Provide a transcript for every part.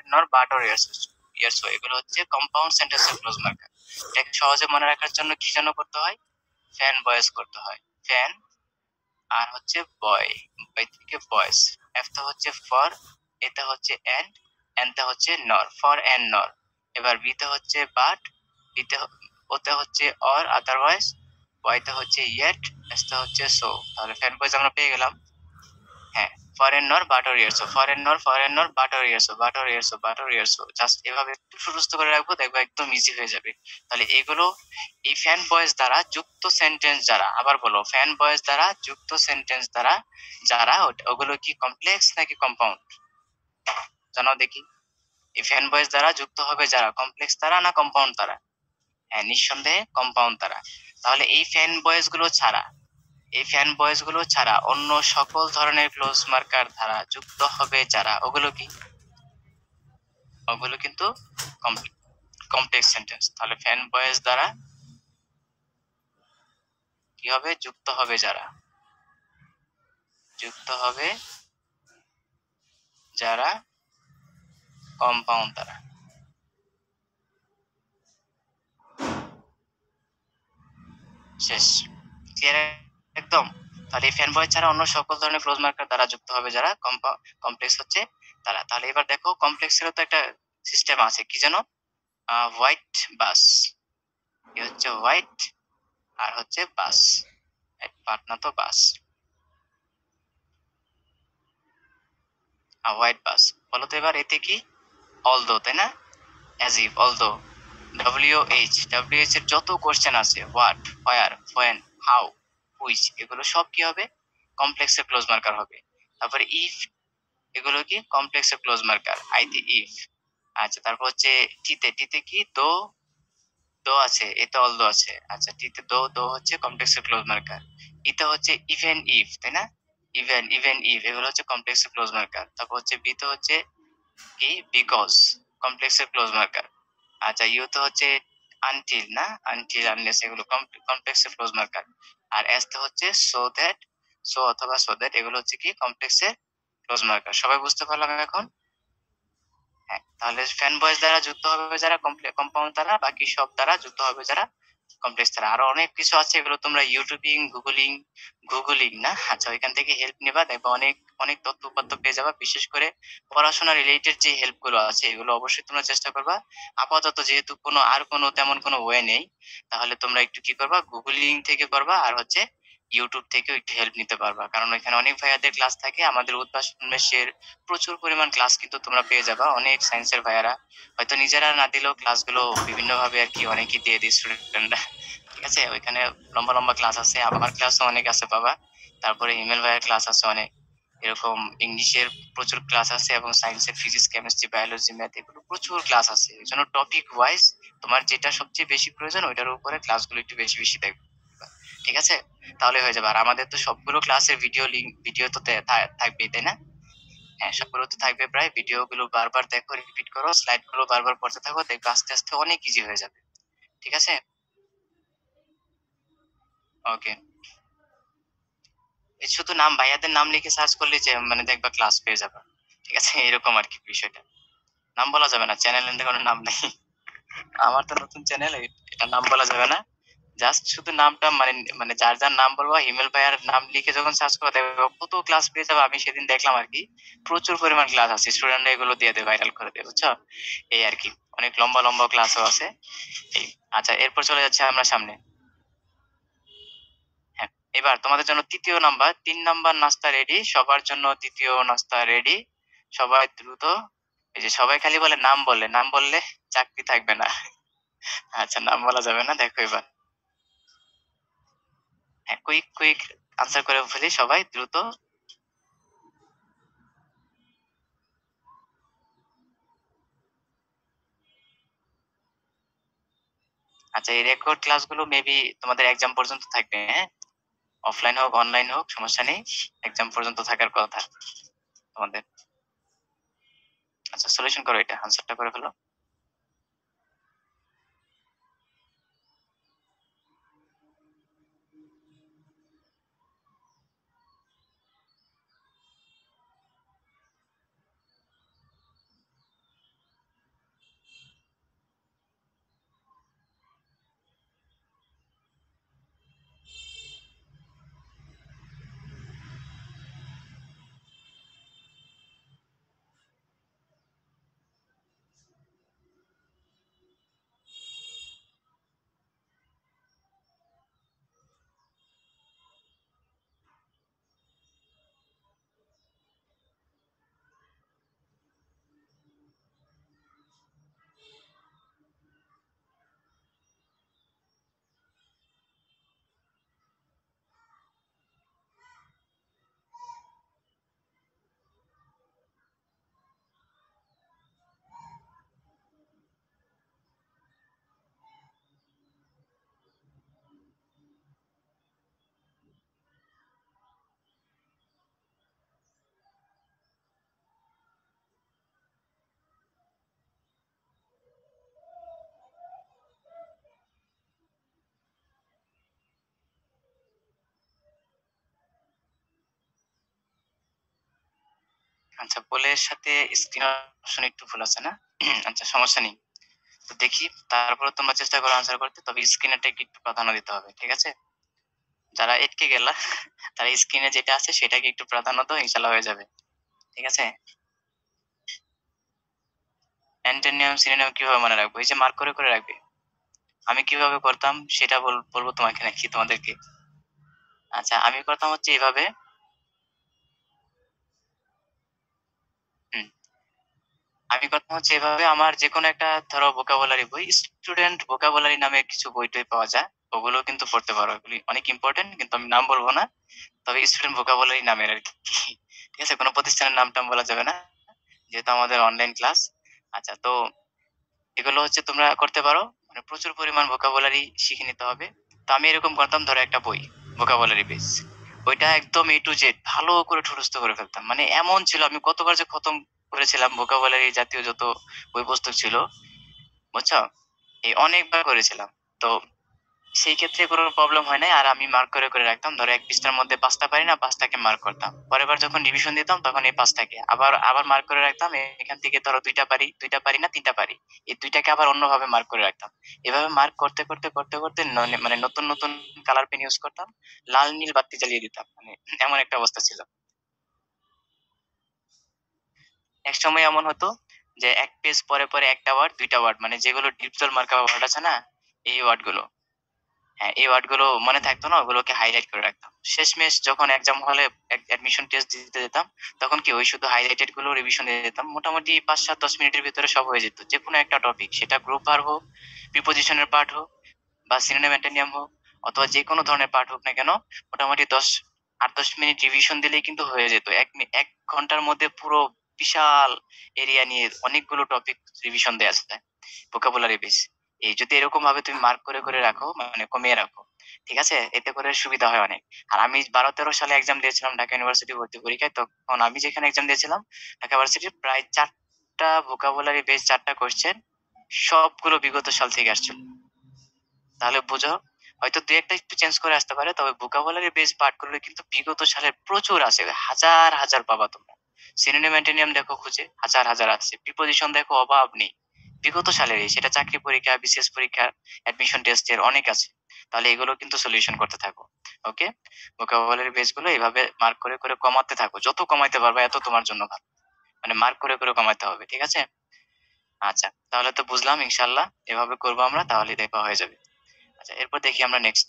Foreign nor but or ইয়ারসো এগুলো হচ্ছে compound সেন্টেন্সের ক্লোজ মার্কার। এটাকে সহজে মনে রাখার জন্য কি যেন করতে হয়, ফ্যান বয়েস করতে হয়। ফ্যান আর হচ্ছে বয়, বয় থেকে বয়েস, এফ টা হচ্ছে ফর, এটা হচ্ছে এন্ড, এনটা হচ্ছে নর, ফর এন্ড নর। এবার বিতে হচ্ছে বাট, বিতে ওতে হচ্ছে অর আদারওয়াইজ, ওয়াইতে হচ্ছে ইয়েট, এসটা হচ্ছে সো। তাহলে ফ্যান বয়েস আমরা পেয়ে গেলাম। হ্যাঁ, for and nor but or yet so, for and nor but or yet so, but or yet so, but or yet so. Just এভাবে একটু সুস্থ করে রাখবো, দেখবো একদম ইজি হয়ে যাবে। তাহলে এগুলো এই ফ্যান বয়েস দ্বারা যুক্ত সেন্টেন্স যারা, আবার বলো, ফ্যান বয়েস দ্বারা যুক্ত সেন্টেন্স দ্বারা যারা, ওগুলো কি কমপ্লেক্স নাকি কম্পাউন্ড জানাও দেখি। এই ফ্যান বয়েস দ্বারা যুক্ত হবে যারা, কমপ্লেক্স তারা না কম্পাউন্ড তারা? হ্যাঁ, নিঃসন্দেহে কম্পাউন্ড তারা। তাহলে এই ফ্যান বয়েস গুলো ছাড়া, এই ফ্যান বয়েস গুলো ছাড়া অন্য সকল ধরনের ক্লোজ মার্কার দ্বারা যুক্ত হবে যারা, ওগুলো কি? ওগুলো কিন্তু কমপ্লেক্স সেন্টেন্স। তাহলে ফ্যান বয়েস দ্বারা কি হবে? যুক্ত হবে যারা, যুক্ত হবে যারা কম্পাউন্ড তারা। শেষ, ক্লিয়ার একদম। তাহলে এই ফ্যান বয়েস ছাড়া অন্য সকল ধরনের ক্লোজ মার্কার দ্বারা যুক্ত হবে যারা, কমপ্লেক্স হচ্ছে তারা। তাহলে এবার দেখো, কমপ্লেক্সেরও তো একটা সিস্টেম আছে, কি যেন? হোয়াইট বাস, এ হচ্ছে হোয়াইট আর হচ্ছে বাস, পাটনা তো বাস, হোয়াইট বাস। বলো তো এবার এতে কি? অলদো, তাই না? অ্যাজ ইফ, অলদো, ডব্লিউএইচ এর যত কোশ্চেন আছে, what, where, when, how, which, এগুলো সব কি হবে? কমপ্লেক্সের ক্লোজ মার্কার হবে। তারপরে ইফ, এগুলো কি? কমপ্লেক্সের ক্লোজ মার্কার, আইতে ইফ। আচ্ছা, তারপর হচ্ছে টিতে, টিতে কি? দো, দো আছে, এতে অলদো আছে। আচ্ছা, টিতে দো, দো হচ্ছে কমপ্লেক্সের ক্লোজ মার্কার। ইতে হচ্ছে ইভেন ইফ, তাই না? ইভেন, ইভেন ইফ, এগুলো হচ্ছে কমপ্লেক্সের ক্লোজ মার্কার। তারপর হচ্ছে বিতে হচ্ছে কি? বিকজ, কমপ্লেক্সের ক্লোজ মার্কার। আচ্ছা, ইউ তো হচ্ছে আনটিল, না? আনটিল, আনলেস, এগুলো কমপ্লেক্সের ক্লোজ মার্কার। আর এস তো হচ্ছে সো দ্যাট, সো অথবা সো দ্যাট, এগুলো হচ্ছে কি? কমপ্লেক্সের ক্লোজ মার্কার। সবাই বুঝতে পারলাম এখন? হ্যাঁ, তাহলে ফ্যান বয়েস দ্বারা যুক্ত হবে যারা, কম্পাউন্ড দ্বারা, বাকি সব দ্বারা যুক্ত হবে যারা, কমপ্লেক্স দ্বারা। আরো অনেক কিছু আছে, এগুলো তোমরা ইউটিউবিং, গুগলিং না, আচ্ছা, ওইখান থেকে হেল্প নেবা, দেখবা অনেক অনেক তথ্য উপাত্ত পেয়ে যাবা। বিশেষ করে পড়াশোনা রিলেটেড যে হেল্প গুলো আছে, এগুলো অবশ্যই তোমরা চেষ্টা করবা। আপাতত যেহেতু কোনো তেমন কোনো ওয়ে নেই, তাহলে তোমরা একটু কি করবা, গুগলিং থেকে করবা, আর হচ্ছে ইউটিউব থেকেও একটু হেল্প নিতে পারবা। কারণ ওইখানে অনেক ভাইয়াদের ক্লাস থাকে, আমাদের উদ্ভাসন মেশের প্রচুর পরিমাণ ক্লাস কিন্তু তোমরা পেয়ে যাবা। অনেক সায়েন্সের ভাইয়ারা হয়তো নিজেরা না দিলেও ক্লাসগুলো বিভিন্ন ভাবে আর কি অনেকেই দিয়ে দিই স্টুডেন্টরা। ঠিক আছে, ওইখানে লম্বা লম্বা ক্লাস আছে, আমার ক্লাসও অনেক আছে বাবা। তারপরে হিমেল ভাইয়ের ক্লাস আছে অনেক, এরকম ইংলিশের প্রচুর ক্লাস আছে, এবং সায়েন্সের ফিজিক্স, কেমিস্ট্রি, বায়োলজি, ম্যাথ, এগুলো প্রচুর ক্লাস আছে। এই জন্য টপিক ওয়াইজ তোমার যেটা সবচেয়ে বেশি প্রয়োজন, ওইটার উপরে ক্লাসগুলো একটু বেশি বেশি দেখবে। ঠিক আছে, তাহলে হয়ে যাবে। আর আমাদের তো সবগুলো ক্লাসের ভিডিও লিঙ্ক, ভিডিও তো থাকবেই, তাই না? হ্যাঁ, সবগুলো তো থাকবে প্রায়। ভিডিও গুলো বারবার দেখো, রিপিট করো, স্লাইড গুলো বারবার পড়তে থাকো, দেখবে আস্তে আস্তে অনেক ইজি হয়ে যাবে। ঠিক আছে, ওকে। এই শুধু নাম, ভাইয়াদের নাম লিখে সার্চ করলে যে মানে দেখবা ক্লাস পেয়ে যাবে। ঠিক আছে, এরকম আর কি বিষয়টা। নাম বলা যাবে না, চ্যানেলের কোনো নাম নেই। আমার তো নতুন চ্যানেল, এটা নাম বলা যাবে না। জাস্ট শুধু নামটা, মানে মানে যার যার নাম বলবো, ইমেল ভাইয়ার নাম লিখে যখন সার্চ করে দেখবে কত ক্লাস পেয়ে যাবে। আমি সেদিন দেখলাম আর কি, প্রচুর পরিমাণ ক্লাস আছে, স্টুডেন্টরা এগুলো দিয়ে দেয়, ভাইরাল করে দেয়, বুঝছো? এই আর কি, অনেক লম্বা লম্বা ক্লাসও আছে। এই, আচ্ছা, এরপর চলে যাচ্ছে আমরা সামনে। হ্যাঁ, এবার তোমাদের জন্য তৃতীয় নাম্বার, 3 নাম্বার নাস্তা রেডি সবার জন্য, তৃতীয় নাস্তা রেডি। সবাই দ্রুত, এই যে সবাই খালি বলে নাম, বললে নাম বললে চাকরি থাকবে না। আচ্ছা, নাম বলা যাবে না, দেখো এবার। হ্যাঁ, কুইক কুইক আনসার করে ফেলি সবাই দ্রুত। আচ্ছা, এই রেকর্ড ক্লাসগুলো মেবি তোমাদের এক্সাম পর্যন্ত থাকবে, হ্যাঁ? অফলাইন হোক অনলাইন হোক সমস্যা নেই, এক্সাম পর্যন্ত থাকার কথা তোমাদের। আচ্ছা, সলিউশন করো, এটা আনসারটা করে ফেলো। আচ্ছা, পোলের সাথে স্ক্রিন অপশন একটু ভুল আছে না? আচ্ছা, সমস্যা নেই। তো দেখি, তারপরে তোমরা চেষ্টা করো আনসার করতে, তবে স্ক্রিনেরটা একটু প্রাধান্য দিতে হবে, ঠিক আছে? যারা এটকে গেলা তারা স্ক্রিনে যেটা আছে সেটাকে একটু প্রাধান্য দাও, ইনশাল্লাহ হয়ে যাবে, ঠিক আছে? অ্যান্টোনিয়াম সিনোনিয়াম কিভাবে মনে রাখবো? এই যে মার্ক করে করে রাখবে। আমি কিভাবে করতাম সেটা বলবো তোমাকে নাকি তোমাদেরকে? আচ্ছা, আমি করতাম হচ্ছে এইভাবে। হুম, আমি করতাম হচ্ছে এভাবে। আমার যে কোনো একটা ধরো ভোকাবুলারি বই, স্টুডেন্ট ভোকাবুলারি নামে কিছু বই টই পাওয়া যায়, ওগুলো কিন্তু পড়তে পারো। এগুলি অনেক ইম্পর্টেন্ট, কিন্তু আমি নাম বলবো না। তবে স্টুডেন্ট ভোকাবুলারি নামের আর কি, ঠিক আছে? কোনো প্রতিষ্ঠানের নাম টাম বলা যাবে না, যেহেতু আমাদের অনলাইন ক্লাস। আচ্ছা, তো এগুলো হচ্ছে তোমরা করতে পারো, মানে প্রচুর পরিমাণ ভোকাবুলারি শিখে নিতে হবে। তো আমি এরকম করতাম, ধরো একটা বই ভোকাবুলারি বেস, ওইটা একদম A to Z ভালো করে ঠুরস্থ করে ফেলতাম। মানে এমন ছিল, আমি কতবার যে খতম করেছিলাম ভোকাবুলারি জাতীয় যত বই পুস্তক ছিল, বুঝছো? এই অনেকবার করেছিলাম। তো সেই ক্ষেত্রে কোনো প্রবলেম হয় নাই। আর আমি মার্ক করে করে রাখতাম, ধরো এক পৃষ্ঠার মধ্যে 5টা পারি না, 5টাকে মার্ক করতাম। পরের বার যখন রিভিশন দিতাম তখন এই 5টাকে আবার আবার মার্ক করে রাখতাম। এখান থেকে ধরো 2টা পারি, 2টা পারি না, 3টা পারি, এই 2টাকে আবার অন্যভাবে মার্ক করে রাখতাম। এভাবে মার্ক করতে করতে করতে করতে মানে নতুন নতুন কালার পেন ইউজ করতাম, লাল নীল বাতি জ্বালিয়ে দিতাম, মানে এমন একটা অবস্থা ছিল। এক সময় এমন হতো যে এক পেজ পরে পরে একটা ওয়ার্ড, 2টা ওয়ার্ড, মানে যেগুলো ডিপজল মার্কা ওয়ার্ড আছে না, এই ওয়ার্ড গুলো, হ্যাঁ এই ওয়ার্ড গুলো মনে থাকতো না, ওগুলোকে হাইলাইট করে রাখতাম। শেষমেশ যখন এক্সাম হলে অ্যাডমিশন টেস্ট দিতে যেতাম, তখন কি ওই শুধু হাইলাইটেড গুলো রিভিশন দিয়ে যেতাম। মোটামুটি 5, 7, 10 মিনিটের ভিতরে সব হয়ে যেত। যে কোনো একটা টপিক, সেটা গ্রুপ ভার্ব হোক, প্রিপোজিশনের পার্ট হোক, বা সিনোনিম অ্যান্টোনিম হোক, অথবা যে কোনো ধরনের পার্ট হোক না কেন, মোটামুটি 8-10 মিনিট রিভিশন দিলেই কিন্তু হয়ে যেত। 1 ঘন্টার মধ্যে পুরো বিশাল এরিয়া নিয়ে অনেকগুলো টপিক রিভিশন দেওয়া যায় ভোকাবুলারি বেস। এই যদি এরকম ভাবে তুমি মার্ক করে করে রাখো, মানে কমিয়ে রাখো, ঠিক আছে, এতে করে সুবিধা হয় অনেক। আর আমি 12-13 সালে এক্সাম দিয়েছিলাম ঢাকা ইউনিভার্সিটি ভর্তি পরীক্ষায়, তখন আমি যেখানে এক্সাম দিয়েছিলাম ঢাকা ইউনিভার্সিটির প্রায় 4টা ভোকাবুলারি বেস, 4টা কোশ্চেন সবগুলো বিগত সাল থেকে আসছিল। তাহলে বুঝো, হয়তো দুই একটা একটু চেঞ্জ করে আসতে পারে, তবে ভোকাবুলারি বেস পার্ট গুলো কিন্তু বিগত সালের প্রচুর আছে, হাজার হাজার পাবা তোমরা। সিনোনিম অ্যান্টোনিম দেখো খুঁজে, হাজার হাজার আছে। প্রিপোজিশন দেখো, অভাব নেই বিগত সালেরই, সেটা চাকরি পরীক্ষা, বিসিএস পরীক্ষা, অ্যাডমিশন টেস্টের অনেক আছে। তাহলে এগুলো কিন্তু সলিউশন করতে থাকো, ওকে? ভোকাবুলারি বেস গুলো এইভাবে মার্ক করে করে কমাতে থাকো, যত কমাইতে পারবে এত তোমার জন্য ভালো। মানে মার্ক করে করে কমাতে হবে, ঠিক আছে? আচ্ছা, তাহলে তো বুঝলাম, ইনশাল্লাহ এভাবে করবো আমরা, তাহলে দেখা হয়ে যাবে। আচ্ছা, এরপর দেখি আমরা নেক্সট।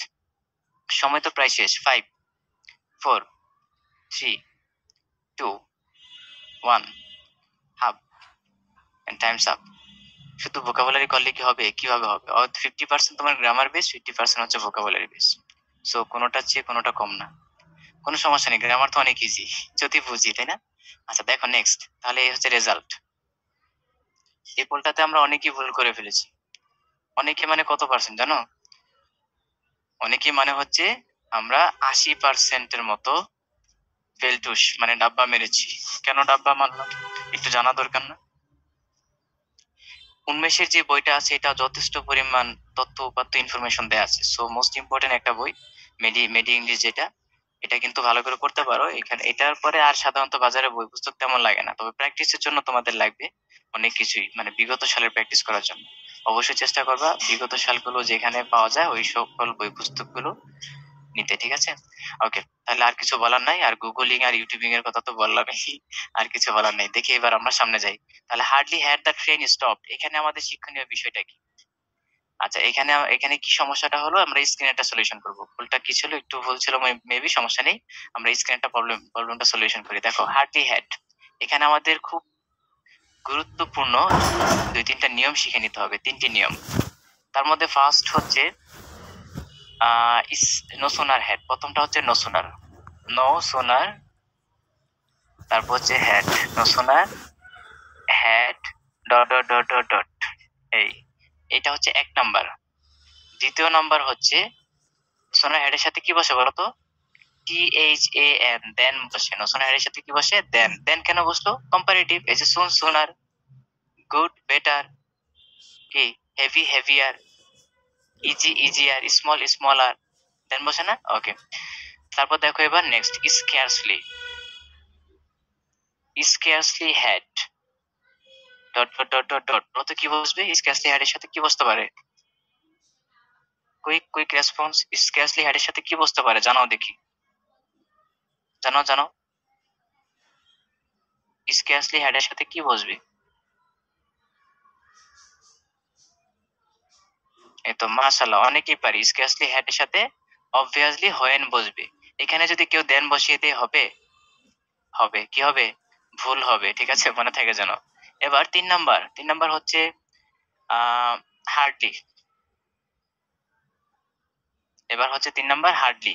সময় তো প্রায় শেষ। 5, 4, 3, 2, 1, হাফ, টাইমস আপ। শুধু ভোকাবুলারি করলে কি হবে? কিভাবে হবে? 50% তোমার গ্রামার বেস, 50% হচ্ছে ভোকাবুলারি বেস। সো কোনোটার চেয়ে কোনোটা কম না। কোনো সমস্যা নেই, গ্রামার তো অনেক ইজি যদি বুঝি, তাই না? আচ্ছা, দেখো নেক্সট, তাহলে এই হচ্ছে রেজাল্ট। এই পোলটাতে আমরা অনেকেই ভুল করে ফেলেছি। অনেকে মানে কত পার্সেন্ট জানো? অনেকে মানে হচ্ছে আমরা 80%-এর মতো ফেলটুস, মানে ডাব্বা মেরেছি। কেন ডাব্বা মারলাম একটু জানা দরকার না? উন্মেষের যে বইটা আছে এটা যথেষ্ট পরিমাণ তথ্য উপাত্ত ইনফরমেশন দেয়া আছে। সো মোস্ট ইম্পর্টেন্ট একটা বই, মেডি মেডি ইংলিশ যেটা, এটা কিন্তু ভালো করে করতে পারো। এখানে এটার পরে আর সাধারণত বাজারে বই পুস্তক তেমন লাগে না, তবে প্র্যাকটিসের জন্য তোমাদের লাগবে অনেক কিছুই, মানে বিগত সালের প্র্যাকটিস করার জন্য। অবশ্যই চেষ্টা করবা বিগত সালগুলো যেখানে পাওয়া যায় ওই সকল বই পুস্তকগুলো নিতে, ঠিক আছে? ওকে, তাহলে আর কিছু বলার নাই। আর গুগলিং আর ইউটিউবিং এর কথা তো বললামই, আর কিছু বলার নেই। দেখি এবার আমরা সামনে যাই। তাহলে hardly had the train stop, এখানে আমাদের শিক্ষণীয় বিষয়টা কি? আচ্ছা, এখানে এখানে কি সমস্যাটা হলো, আমরা স্ক্রিনেরটা সলিউশন করব। ভুলটা কি ছিল, একটু ভুল ছিল মেবি, সমস্যা নেই। আমরা স্ক্রিনেরটা প্রবলেমটা সলিউশন করি। দেখো হার্ডলি হ্যাড, এখানে আমাদের খুব গুরুত্বপূর্ণ 2-3টা নিয়ম শিখে নিতে হবে, 3টি নিয়ম। তার মধ্যে ফার্স্ট হচ্ছে ইস নো সোনার হ্যাড। প্রথমটা হচ্ছে নো সোনার, নো সোনার, তারপর হচ্ছে had, no sooner had dot dot dot dot dot, এই এটা হচ্ছে 1 নাম্বার। দ্বিতীয় নাম্বার হচ্ছে সোনার হেডের সাথে কি বসে বলতো? THAN, দেন বসে। নো সোনার হেডের সাথে কি বসে? দেন। দেন কেন বসলো? কম্পারেটিভ, এই যে সুন সোনার, গুড বেটার, কি heavy heavier, easy easier, small smaller, then বসে না? ওকে, তারপর দেখো এবার next, scarcely. Scarcely had dot dot dot dot dot, বলতো কি বসবে স্কেয়ারসলি হ্যাড এর সাথে? কি বসতে পারে? Quick quick response scarcely had এর সাথে কি বসতে পারে? জানাও দেখি, জানাও জানাও, স্কেয়ারসলি হ্যাড এর সাথে কি বসবে? এই তো মাশাআল্লাহ, অনেকেই পারি। স্কেয়ারসলি হ্যাড এর সাথে অবভিয়াসলি হোয়েন বসবে। এখানে যদি কেউ দেন বসিয়ে দেয় হবে? হবে কি হবে? ভুল হবে, ঠিক আছে, মনে থাকে যেন। এবার 3 নাম্বার, 3 নাম্বার হচ্ছে হার্ডলি। এবার হচ্ছে 3 নাম্বার হার্ডলি।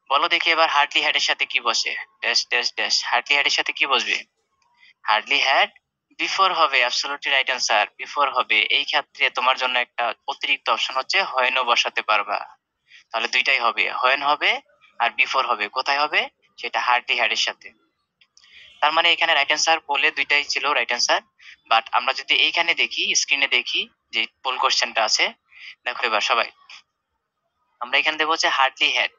বলো দেখি এবার হার্ডলি হ্যাড এর সাথে কি বসে? Dash dash dash, hardly had এর সাথে কি বসবে? হার্ডলি হ্যাড বিফোর হবে, অ্যাবসলিউটলি রাইট অ্যান্সার, বিফোর হবে। এই ক্ষেত্রে তোমার জন্য একটা অতিরিক্ত অপশন হচ্ছে হোয়েনও বসাতে পারবা। তাহলে দুইটাই হবে, হোয়েন হবে আর বিফোর হবে। কোথায় হবে? সেটা হার্ডলি হ্যাড এর সাথে। তার মানে এখানে রাইট অ্যান্সার বলে দুইটাই ছিল রাইট অ্যান্সার। বাট আমরা যদি এইখানে দেখি, স্ক্রিনে দেখি যে পোল কোশ্চেনটা আছে, দেখো এবার সবাই, আমরা এখানে দেখবো যে হার্ডলি হ্যাড,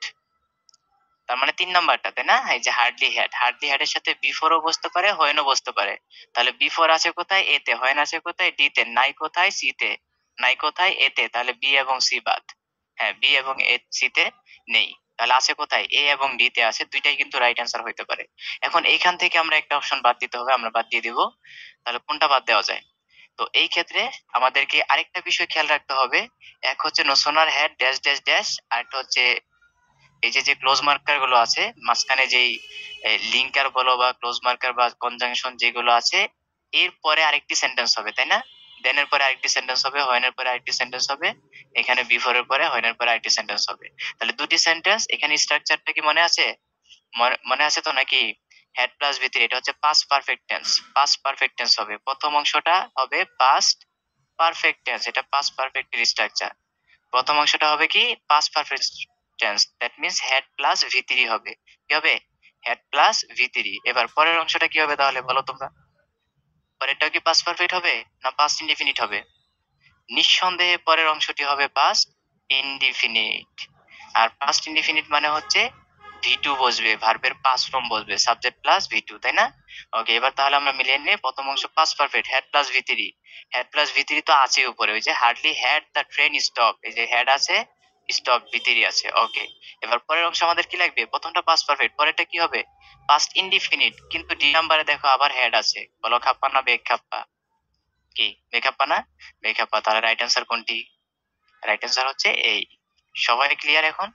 তার মানে 3 নাম্বারটা, তাই না? এই যে হার্ডলি হ্যাড, হার্ডলি হ্যাড এর সাথে বিফোরও বসতে পারে, হোয়েনও বসতে পারে। তাহলে বিফোর আছে কোথায়? এ তে। হোয়েন আছে কোথায়? ডি তে। নাই কোথায়? সি তে। নাই কোথায়? এ তে। তাহলে বি এবং সি বাদ। হ্যাঁ, বি এবং এ সি তে নেই। তাহলে আছে কোথায়? এ এবং ডি তে আছে। দুইটাই কিন্তু রাইট অ্যান্সার হইতে পারে। এখন এইখান থেকে আমরা একটা অপশন বাদ দিতে হবে, আমরা বাদ দিয়ে দিব। তাহলে কোনটা বাদ দেওয়া যায়? তো এই ক্ষেত্রে আমাদেরকে আরেকটা বিষয় খেয়াল রাখতে হবে। এক হচ্ছে নোশনার হেড ড্যাশ ড্যাশ ড্যাশ, আরেকটা হচ্ছে এই যে যে ক্লোজ মার্কার গুলো আছে মাঝখানে, যেই লিঙ্কার বলো বা ক্লোজ মার্কার বা কনজাংশন যেগুলো আছে, এর পরে আরেকটি সেন্টেন্স হবে, তাই না? দেন এর পরে আরেকটি সেন্টেন্স হবে, হোয়েন এর পরে আরেকটি সেন্টেন্স হবে, এখানে বিফোর এর পরে হোয়েন এর পরে আরেকটি সেন্টেন্স হবে। তাহলে দুটি সেন্টেন্স। এখানে স্ট্রাকচারটা কি মনে আছে? মনে আছে তো নাকি? হেড প্লাস ভিতরে, এটা হচ্ছে past perfect tense. Past perfect tense হবে, প্রথম অংশটা হবে পাস্ট পারফেক্ট টেন্স, এটা পাস্ট পারফেক্ট স্ট্রাকচার। প্রথম অংশটা হবে কি? Past perfect tense, that means had plus ভি3 হবে। কি হবে? হেড প্লাস ভি3। এবার পরের অংশটা কি হবে তাহলে বলো তোমরা? পরেরটাও কি পাস্ট পারফেক্ট হবে না পাস্ট ইনডিফিনিট হবে? নিঃসন্দেহে পরের অংশটি হবে পাস্ট ইনডিফিনিট। আর পাস্ট ইনডিফিনিট মানে হচ্ছে ভি2 বসবে, ভার্বের পাস্ট ফর্ম বসবে, সাবজেক্ট প্লাস ভি2, তাই না? ওকে, এবার তাহলে আমরা মিলিয়ে নিই। প্রথম অংশ পাস্ট পারফেক্ট, হেড প্লাস ভি3। হেড প্লাস ভি3 তো আছে উপরে, ওই যে hardly had the train stop, এই যে হেড আছে, স্টপ ভি3 আছে। ওকে, এবার পরের অংশ আমাদের কি লাগবে? প্রথমটা পাস্ট পারফেক্ট, পরেরটা কি হবে? পাস্ট ইনডিফিনিট, কিন্তু ডি নাম্বারে দেখো আবার হেড আছে। বলো খাপ্পা না বেগ খাপ্পা? কি বেখাপ্পা না? বেখাপ্পা। তাহলে রাইট অ্যান্সার কোনটি? রাইট অ্যান্সার হচ্ছে এই। সবাই ক্লিয়ার এখন?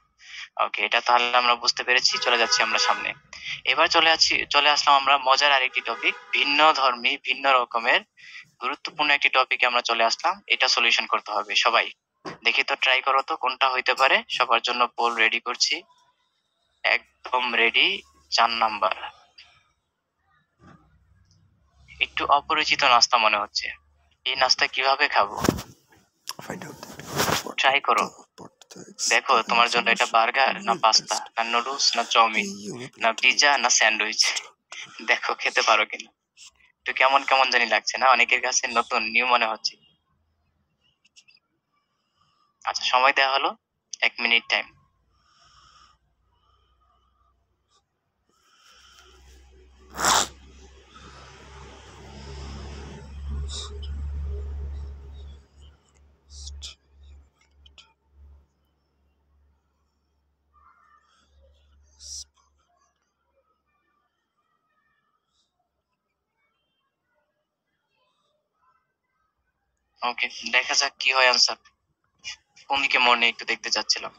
ওকে, এটা তাহলে আমরা বুঝতে পেরেছি। চলে যাচ্ছি আমরা সামনে। এবার চলে আসলাম আমরা মজার আরেকটি টপিক, ভিন্ন ধর্মী ভিন্ন রকমের গুরুত্বপূর্ণ একটি টপিকে আমরা চলে আসলাম। এটা সলিউশন করতে হবে সবাই। দেখি তো, ট্রাই করো তো কোনটা হইতে পারে। সবার জন্য পোল রেডি করছি, একদম রেডি। 4 নাম্বার, একটু অপরিচিত নাস্তা মনে হচ্ছে। এই নাস্তা কিভাবে খাবো? Find out that what try করো। the দেখো তোমার জন্য এটা বার্গার না পাস্তা না নুডলস না চাউমিন না পিৎজা না স্যান্ডউইচ, দেখো খেতে পারো কিনা। একটু কেমন কেমন জানি লাগছে না? অনেকের কাছে নতুন নিউ মনে হচ্ছে। আচ্ছা, সময় দেওয়া হলো 1 মিনিট টাইম। ওকে, দেখা যাক কি হয় আনসার। কোন দিকে মনে একটু দেখতে চাচ্ছিলাম,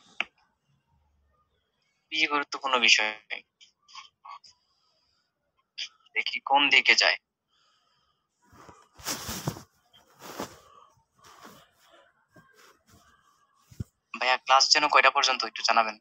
কি গুরুত্বপূর্ণ বিষয়, দেখি কোন দিকে যায়। ভাইয়া ক্লাস যেন কয়টা পর্যন্ত একটু জানাবেন।